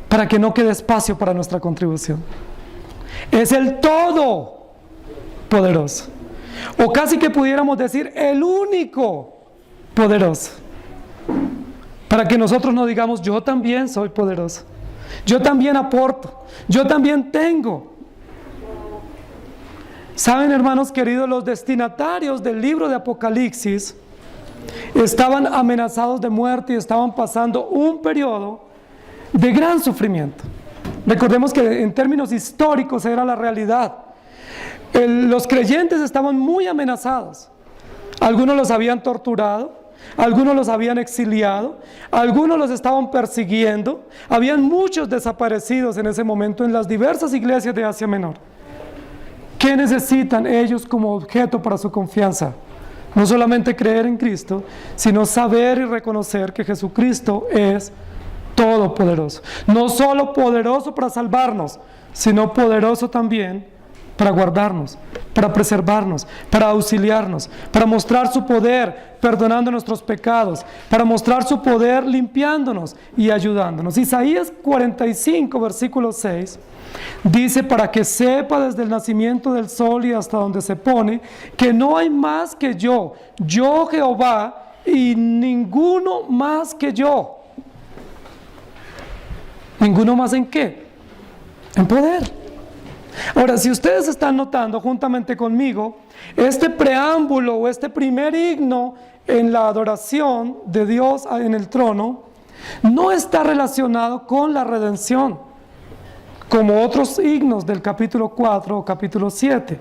Para que no quede espacio para nuestra contribución. Es el todo poderoso. O casi que pudiéramos decir el único poderoso. Para que nosotros no digamos, yo también soy poderoso. Yo también aporto. Yo también tengo. Saben, hermanos queridos, los destinatarios del libro de Apocalipsis estaban amenazados de muerte y estaban pasando un periodo de gran sufrimiento. Recordemos que en términos históricos era la realidad. Los creyentes estaban muy amenazados. Algunos los habían torturado, algunos los habían exiliado, algunos los estaban persiguiendo. Habían muchos desaparecidos en ese momento en las diversas iglesias de Asia Menor. ¿Qué necesitan ellos como objeto para su confianza? No solamente creer en Cristo, sino saber y reconocer que Jesucristo es todopoderoso. No solo poderoso para salvarnos, sino poderoso también para guardarnos, para preservarnos, para auxiliarnos, para mostrar su poder perdonando nuestros pecados, para mostrar su poder limpiándonos y ayudándonos. Isaías 45, versículo 6, dice: para que sepa desde el nacimiento del sol y hasta donde se pone, que no hay más que yo Jehová, y ninguno más que yo. ¿Ninguno más en qué? En poder. Ahora, si ustedes están notando juntamente conmigo, este preámbulo o este primer himno en la adoración de Dios en el trono no está relacionado con la redención, como otros himnos del capítulo 4 o capítulo 7.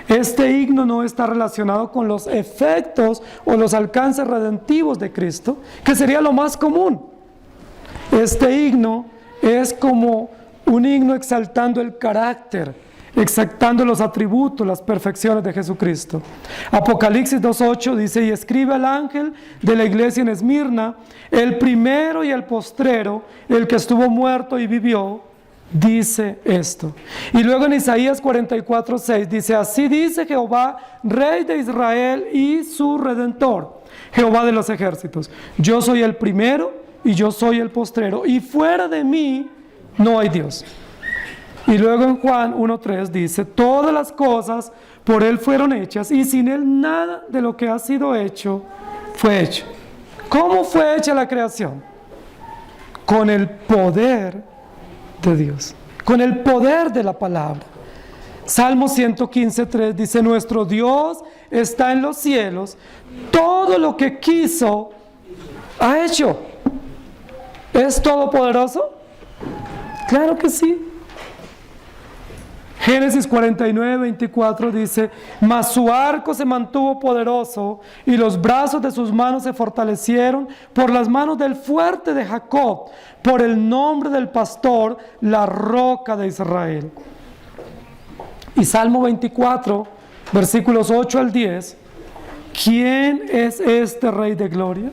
Este himno no está relacionado con los efectos o los alcances redentivos de Cristo, que sería lo más común. Este himno es como un himno exaltando el carácter, exaltando los atributos, las perfecciones de Jesucristo. Apocalipsis 2:8 dice: y escribe al ángel de la iglesia en Esmirna, el primero y el postrero, el que estuvo muerto y vivió, dice esto. Y luego en Isaías 44:6 dice: así dice Jehová, Rey de Israel y su Redentor, Jehová de los ejércitos: yo soy el primero y yo soy el postrero, y fuera de mí no hay Dios. Y luego en Juan 1:3 dice: todas las cosas por Él fueron hechas, y sin Él nada de lo que ha sido hecho fue hecho. ¿Cómo fue hecha la creación? Con el poder de Dios, con el poder de la palabra. Salmo 115:3 dice: nuestro Dios está en los cielos, todo lo que quiso ha hecho. ¿Es todopoderoso? Claro que sí. Génesis 49:24 dice: mas su arco se mantuvo poderoso, y los brazos de sus manos se fortalecieron por las manos del fuerte de Jacob, por el nombre del pastor, la roca de Israel. Y Salmo 24, versículos 8 al 10: ¿quién es este Rey de gloria?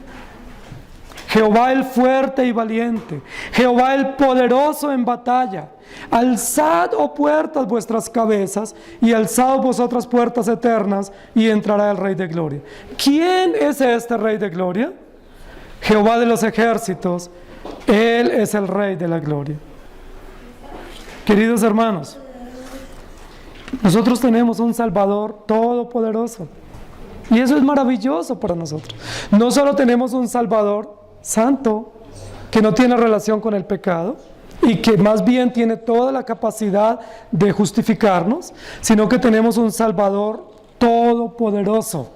Jehová el fuerte y valiente, Jehová el poderoso en batalla. Alzad, oh puertas, vuestras cabezas, y alzad vosotras puertas eternas, y entrará el Rey de gloria. ¿Quién es este Rey de gloria? Jehová de los ejércitos, Él es el Rey de la gloria. Queridos hermanos, nosotros tenemos un Salvador todopoderoso, y eso es maravilloso para nosotros. No solo tenemos un Salvador santo, que no tiene relación con el pecado, y que más bien tiene toda la capacidad de justificarnos, sino que tenemos un Salvador todopoderoso,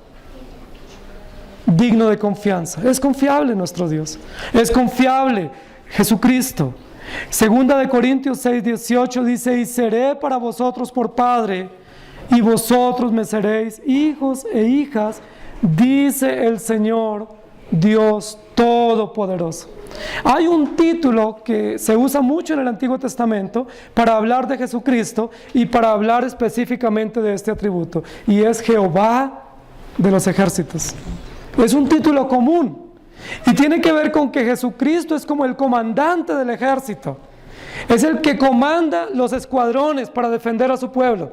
digno de confianza. Es confiable nuestro Dios, es confiable Jesucristo. Segunda de Corintios 6:18 dice: y seré para vosotros por Padre, y vosotros me seréis hijos e hijas, dice el Señor Dios Todopoderoso. Hay un título que se usa mucho en el Antiguo Testamento para hablar de Jesucristo y para hablar específicamente de este atributo, y es Jehová de los ejércitos. Es un título común y tiene que ver con que Jesucristo es como el comandante del ejército. Es el que comanda los escuadrones para defender a su pueblo.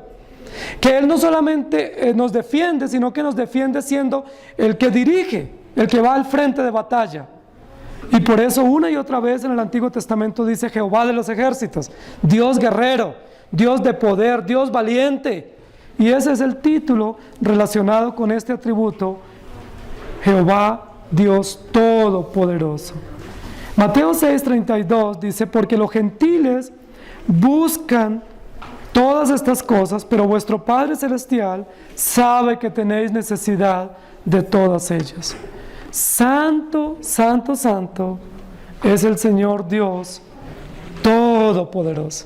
Que Él no solamente nos defiende, sino que nos defiende siendo el que dirige, el que va al frente de batalla. Y por eso una y otra vez en el Antiguo Testamento dice Jehová de los ejércitos, Dios guerrero, Dios de poder, Dios valiente. Y ese es el título relacionado con este atributo, Jehová Dios Todopoderoso. Mateo 6:32 dice: porque los gentiles buscan todas estas cosas, pero vuestro Padre Celestial sabe que tenéis necesidad de todas ellas. Santo, santo, santo es el Señor Dios Todopoderoso.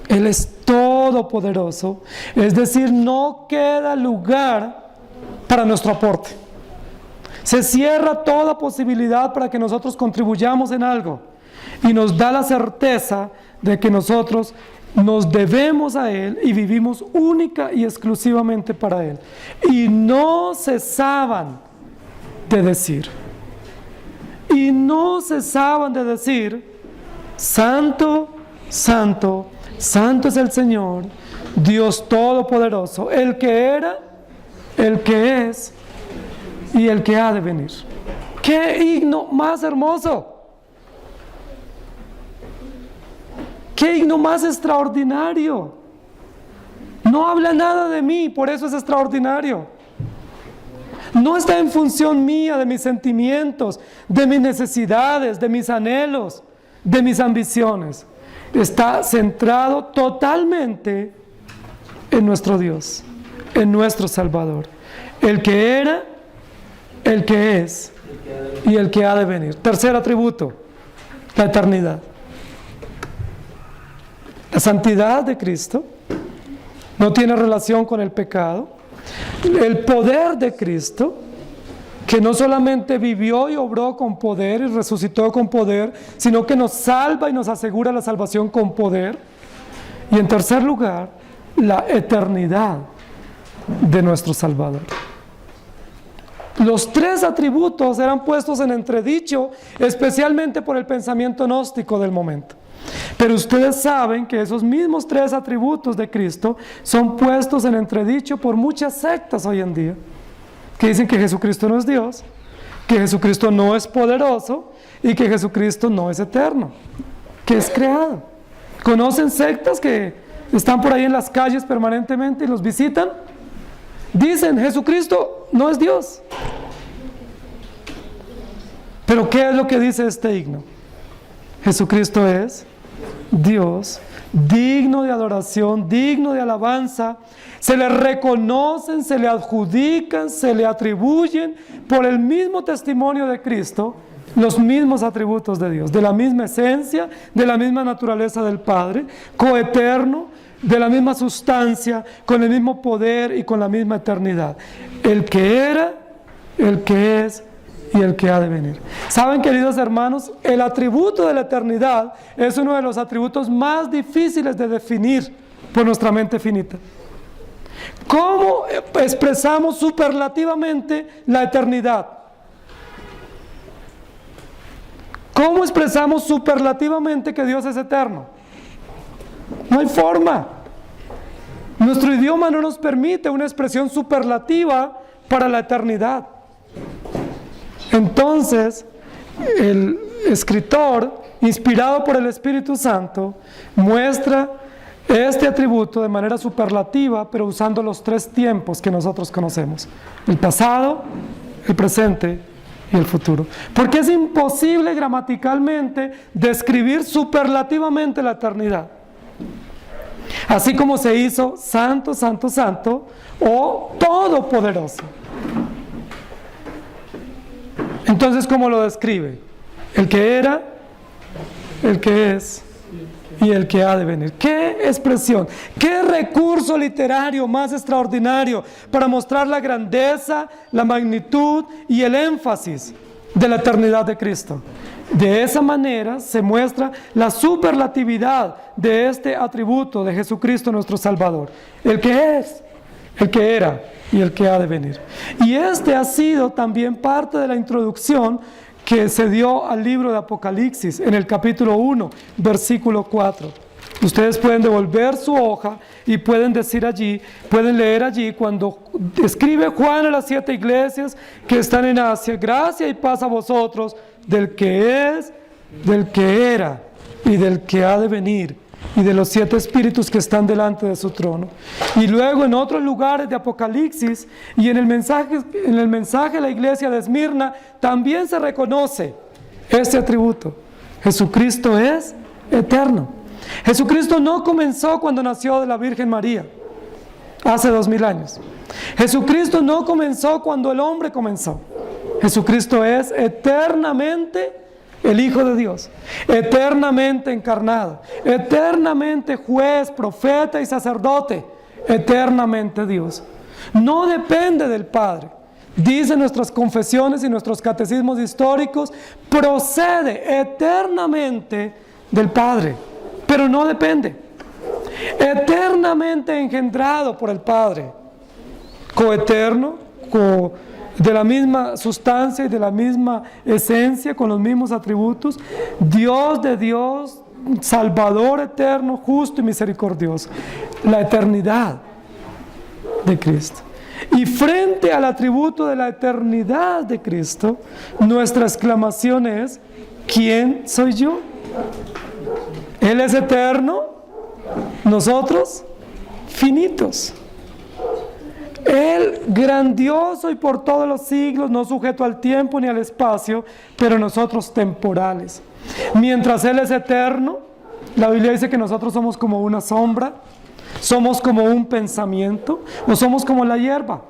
Él es todopoderoso, es decir, no queda lugar para nuestro aporte. Se cierra toda posibilidad para que nosotros contribuyamos en algo, y nos da la certeza de que nosotros nos debemos a Él y vivimos única y exclusivamente para Él. Y no cesaban de decir, santo, santo, santo es el Señor, Dios Todopoderoso, el que era, el que es y el que ha de venir. ¡Qué himno más hermoso! ¡Qué himno más extraordinario! No habla nada de mí, por eso es extraordinario. No está en función mía, de mis sentimientos, de mis necesidades, de mis anhelos, de mis ambiciones. Está centrado totalmente en nuestro Dios, en nuestro Salvador, el que era, el que es y el que ha de venir. Tercer atributo, la eternidad. La santidad de Cristo no tiene relación con el pecado. El poder de Cristo, que no solamente vivió y obró con poder y resucitó con poder, sino que nos salva y nos asegura la salvación con poder. Y en tercer lugar, la eternidad de nuestro Salvador. Los tres atributos eran puestos en entredicho, especialmente por el pensamiento gnóstico del momento. Pero ustedes saben que esos mismos tres atributos de Cristo son puestos en entredicho por muchas sectas hoy en día, que dicen que Jesucristo no es Dios, que Jesucristo no es poderoso y que Jesucristo no es eterno, que es creado. ¿Conocen sectas que están por ahí en las calles permanentemente y los visitan? Dicen, Jesucristo no es Dios. Pero ¿qué es lo que dice este himno? Jesucristo es Dios, digno de adoración, digno de alabanza. Se le reconocen, se le adjudican, se le atribuyen por el mismo testimonio de Cristo los mismos atributos de Dios, de la misma esencia, de la misma naturaleza del Padre, coeterno, de la misma sustancia, con el mismo poder y con la misma eternidad. El que era, el que es y el que ha de venir. ¿Saben, queridos hermanos? El atributo de la eternidad es uno de los atributos más difíciles de definir por nuestra mente finita. ¿Cómo expresamos superlativamente la eternidad? ¿Cómo expresamos superlativamente que Dios es eterno? No hay forma. Nuestro idioma no nos permite una expresión superlativa para la eternidad. Entonces, el escritor, inspirado por el Espíritu Santo, muestra este atributo de manera superlativa, pero usando los tres tiempos que nosotros conocemos: el pasado, el presente y el futuro. Porque es imposible gramaticalmente describir superlativamente la eternidad. Así como se hizo santo, santo, santo o todopoderoso. Entonces, ¿cómo lo describe? El que era, el que es y el que ha de venir. ¡Qué expresión! ¡Qué recurso literario más extraordinario para mostrar la grandeza, la magnitud y el énfasis de la eternidad de Cristo! De esa manera se muestra la superlatividad de este atributo de Jesucristo nuestro Salvador. El que es, el que era y el que ha de venir. Y este ha sido también parte de la introducción que se dio al libro de Apocalipsis en el capítulo 1, versículo 4. Ustedes pueden devolver su hoja y pueden decir allí, pueden leer allí cuando escribe Juan a las 7 iglesias que están en Asia: gracia y paz a vosotros del que es, del que era y del que ha de venir, y de los 7 espíritus que están delante de su trono. Y luego en otros lugares de Apocalipsis y en el mensaje a la iglesia de Esmirna también se reconoce este atributo. Jesucristo es eterno. Jesucristo no comenzó cuando nació de la Virgen María, hace 2000 años. Jesucristo no comenzó cuando el hombre comenzó. Jesucristo es eternamente el Hijo de Dios, eternamente encarnado, eternamente juez, profeta y sacerdote, eternamente Dios. No depende del Padre. Dicen nuestras confesiones y nuestros catecismos históricos, procede eternamente del Padre, pero no depende. Eternamente engendrado por el Padre, coeterno, de la misma sustancia y de la misma esencia, con los mismos atributos, Dios de Dios, Salvador eterno, justo y misericordioso. La eternidad de Cristo. Y frente al atributo de la eternidad de Cristo, nuestra exclamación es: ¿quién soy yo? Él es eterno, nosotros finitos. Él grandioso y por todos los siglos, no sujeto al tiempo ni al espacio, pero nosotros temporales. Mientras Él es eterno, la Biblia dice que nosotros somos como una sombra, somos como un pensamiento, o somos como la hierba,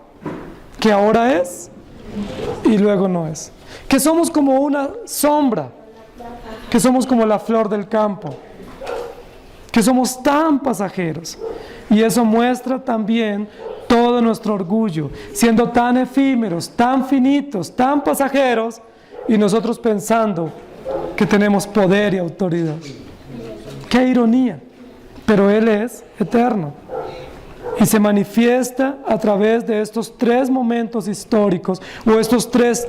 que ahora es y luego no es. Que somos como una sombra, que somos como la flor del campo, que somos tan pasajeros. Y eso muestra también todo nuestro orgullo, siendo tan efímeros, tan finitos, tan pasajeros, y nosotros pensando que tenemos poder y autoridad. ¡Qué ironía! Pero Él es eterno y se manifiesta a través de estos 3 momentos históricos o estos 3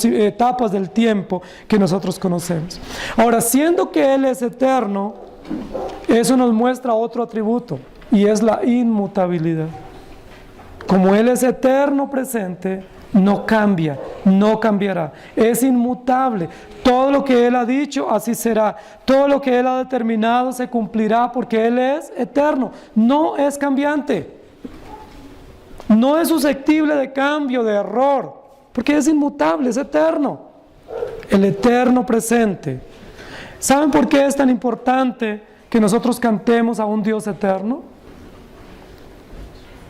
etapas del tiempo que nosotros conocemos. Ahora, siendo que Él es eterno, eso nos muestra otro atributo, y es la inmutabilidad. Como Él es eterno presente, no cambia, no cambiará. Es inmutable. Todo lo que Él ha dicho, así será. Todo lo que Él ha determinado se cumplirá, porque Él es eterno. No es cambiante. No es susceptible de cambio, de error, porque es inmutable, es eterno. El eterno presente. ¿Saben por qué es tan importante que nosotros cantemos a un Dios eterno?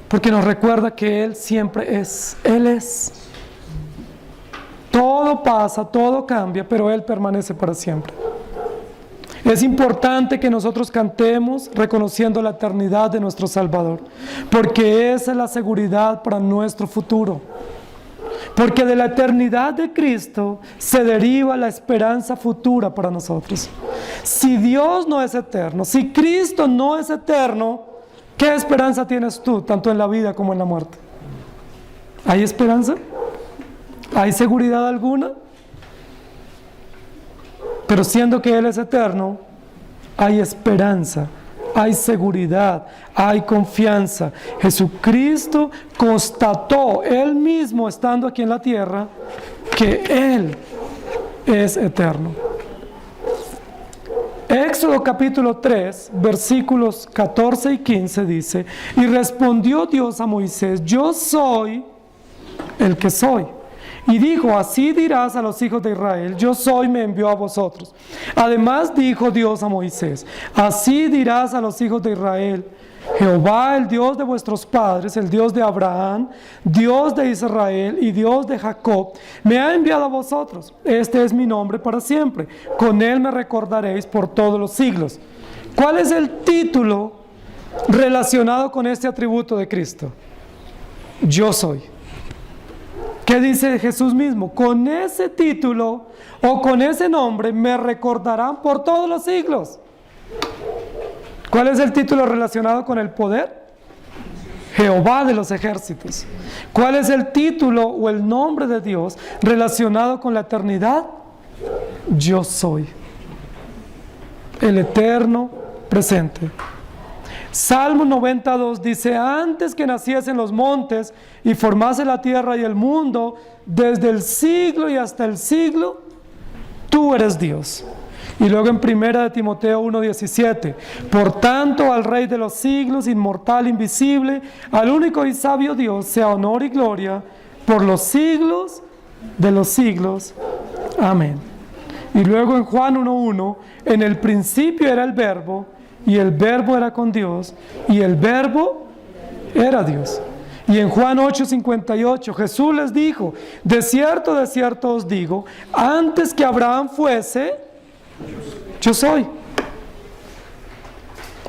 Porque nos recuerda que Él siempre es. Él es. Todo pasa, todo cambia, pero Él permanece para siempre. Es importante que nosotros cantemos reconociendo la eternidad de nuestro Salvador, porque esa es la seguridad para nuestro futuro. Porque de la eternidad de Cristo se deriva la esperanza futura para nosotros. Si Dios no es eterno, si Cristo no es eterno, ¿qué esperanza tienes tú, tanto en la vida como en la muerte? ¿Hay esperanza? ¿Hay seguridad alguna? Pero siendo que Él es eterno, hay esperanza, hay seguridad, hay confianza. Jesucristo constató, Él mismo estando aquí en la tierra, que Él es eterno. Éxodo capítulo 3, versículos 14 y 15 dice: y respondió Dios a Moisés: yo soy el que soy. Y dijo, así dirás a los hijos de Israel, yo soy, me envió a vosotros. Además dijo Dios a Moisés, así dirás a los hijos de Israel, Jehová, el Dios de vuestros padres, el Dios de Abraham, Dios de Israel y Dios de Jacob, me ha enviado a vosotros. Este es mi nombre para siempre. Con él me recordaréis por todos los siglos. ¿Cuál es el título relacionado con este atributo de Cristo? Yo soy. ¿Qué dice Jesús mismo? Con ese título o con ese nombre me recordarán por todos los siglos. ¿Cuál es el título relacionado con el poder? Jehová de los ejércitos. ¿Cuál es el título o el nombre de Dios relacionado con la eternidad? Yo soy. El eterno presente. Salmo 92 dice, antes que naciesen los montes y formase la tierra y el mundo, desde el siglo y hasta el siglo, tú eres Dios. Y luego en 1 Timoteo 1:17, por tanto al Rey de los siglos, inmortal, invisible, al único y sabio Dios, sea honor y gloria por los siglos de los siglos. Amén. Y luego en Juan 1:1, en el principio era el Verbo, y el Verbo era con Dios, y el Verbo era Dios. Y en Juan 8:58, Jesús les dijo, de cierto os digo, antes que Abraham fuese, yo soy.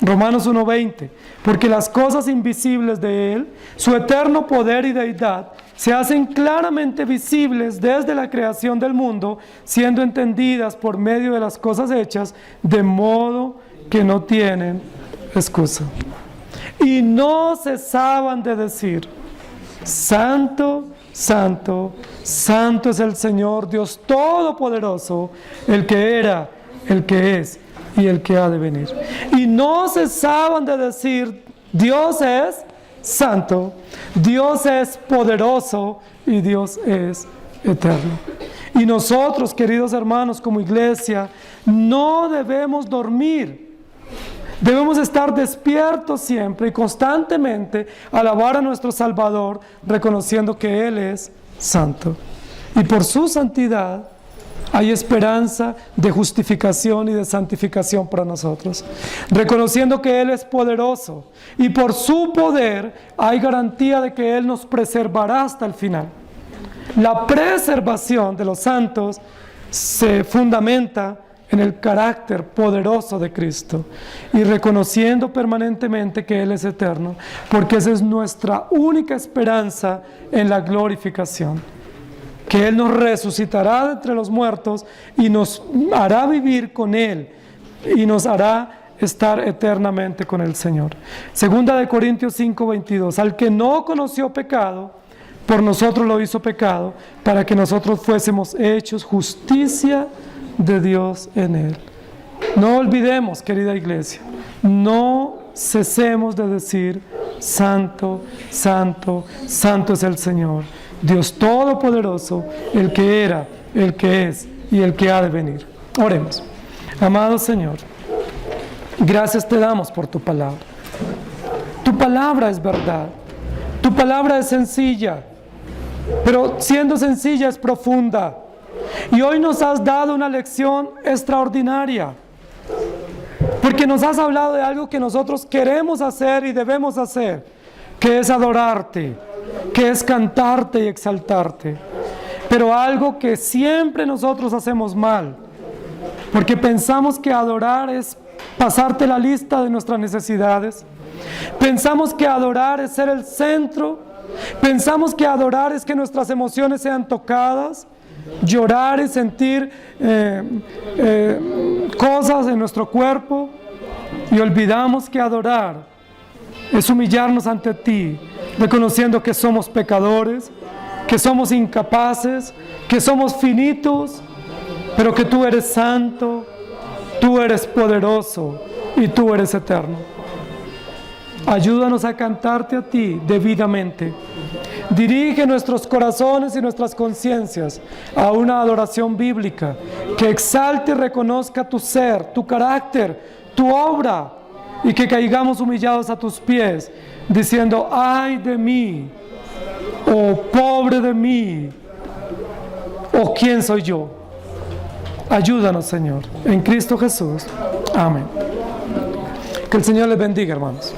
Romanos 1:20, porque las cosas invisibles de Él, su eterno poder y deidad, se hacen claramente visibles desde la creación del mundo, siendo entendidas por medio de las cosas hechas, de modo que no tienen excusa. Y no cesaban de decir, Santo, Santo, Santo es el Señor Dios Todopoderoso, el que era, el que es y el que ha de venir. Y no cesaban de decir, Dios es santo, Dios es poderoso y Dios es eterno. Y nosotros, queridos hermanos, como iglesia, no debemos dormir. Debemos estar despiertos siempre y constantemente alabar a nuestro Salvador, reconociendo que Él es santo. Y por su santidad hay esperanza de justificación y de santificación para nosotros. Reconociendo que Él es poderoso y por su poder hay garantía de que Él nos preservará hasta el final. La preservación de los santos se fundamenta en el carácter poderoso de Cristo y reconociendo permanentemente que Él es eterno, porque esa es nuestra única esperanza en la glorificación, que Él nos resucitará de entre los muertos y nos hará vivir con Él y nos hará estar eternamente con el Señor. Segunda de Corintios 5:22, al que no conoció pecado, por nosotros lo hizo pecado, para que nosotros fuésemos hechos justicia de Dios en Él. No olvidemos, querida iglesia, no cesemos de decir, Santo, Santo, Santo es el Señor, Dios Todopoderoso, el que era, el que es y el que ha de venir. Oremos. Amado Señor, gracias te damos por tu palabra. Tu palabra es verdad, tu palabra es sencilla, pero siendo sencilla es profunda. Y hoy nos has dado una lección extraordinaria, porque nos has hablado de algo que nosotros queremos hacer y debemos hacer, que es adorarte, que es cantarte y exaltarte, pero algo que siempre nosotros hacemos mal, porque pensamos que adorar es pasarte la lista de nuestras necesidades, pensamos que adorar es ser el centro, pensamos que adorar es que nuestras emociones sean tocadas, llorar y sentir cosas en nuestro cuerpo, y olvidamos que adorar es humillarnos ante ti, reconociendo que somos pecadores, que somos incapaces, que somos finitos, pero que tú eres santo, tú eres poderoso y tú eres eterno. Ayúdanos a cantarte a ti debidamente. Dirige nuestros corazones y nuestras conciencias a una adoración bíblica que exalte y reconozca tu ser, tu carácter, tu obra, y que caigamos humillados a tus pies diciendo, ay de mí, oh pobre de mí, ¿O quién soy yo? Ayúdanos, Señor, en Cristo Jesús. Amén. Que el Señor les bendiga, hermanos.